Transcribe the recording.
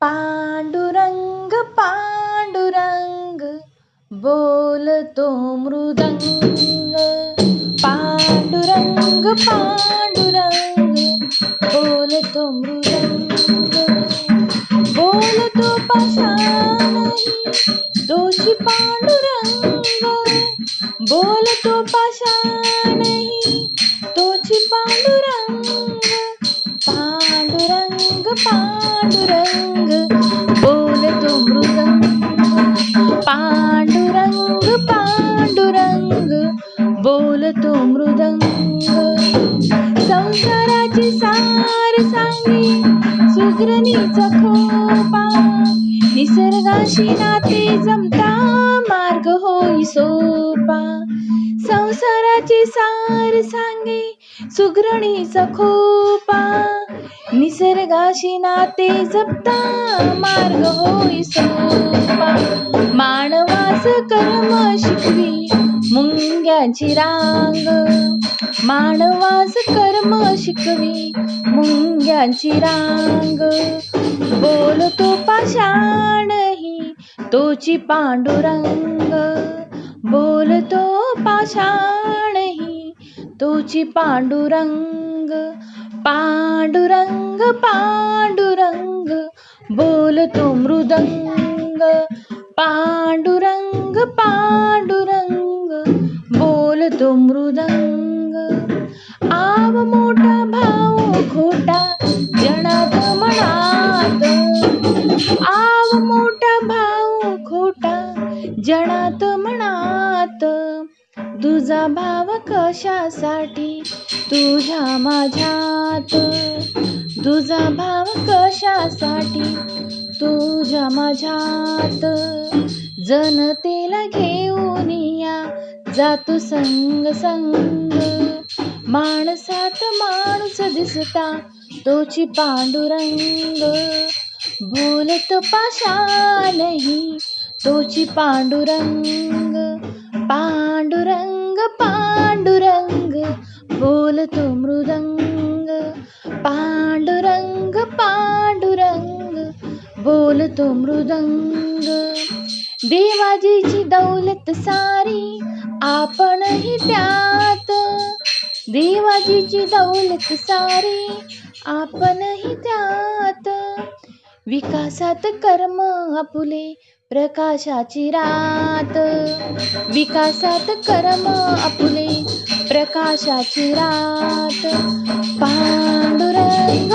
पांडुरंग पांडुरंग बोलतो मृदंग. पांडुरंग पांडुरंग बोलतो मृदंग. बोलतो पाषाणही तोची पांडुरंग. बोलतो पाषाणही तोची पांडुरंग. पांडुरंग पांडुरंग बोलतो मृदंग. पांडुरंग पांडुरंग बोलतो मृदंग. संसाराची सार सांगे सुगरणीचा खोपा. निसर्गाशी नाते जमता मार्ग होई सोपा. संसाराची सार सांगे सुगरणीचा खोपा. निसर्गाशी नाते जपता मार्ग होई सोपा. मानवास कर्म शिकवी मुंग्यांची रांग. मानवास कर्म शिकवी मुंग्यांची रांग. बोलतो पाषाणही तोची पांडुरंग. बोलतो पाषाणही तोची पांडुरंग. पांडुरंग पांडुरंग बोलतो मृदंग. पांडुरंग पांडुरंग बोलतो मृदंग. आव मोठा भाऊ खोटा जनात मनात. आव मोठा भाऊ खोटा जनात मनात. तुझा भाव कशासाठी तुझ्या माझ्यात. तुझा भाव कशासाठी तुझ्या माझ्यात. जनतेला घेऊन या जातो संग संग. माणसात माणूस दिसता तोची पांडुरंग. बोलतो पाषाणही तोची पांडुरंग. पांडुरंग पांडुरंग बोलतो मृदंग. पांडुरंग पांडुरंग बोलतो मृदंग. देवाजीची दौलत सारी आपणही त्यात. देवाजीची दौलत सारी आपणही त्यात. विकासात कर्म आपुले प्रकाशाची रात. विकासात कर्म आपुले प्रकाशाची रात. पांडुरंग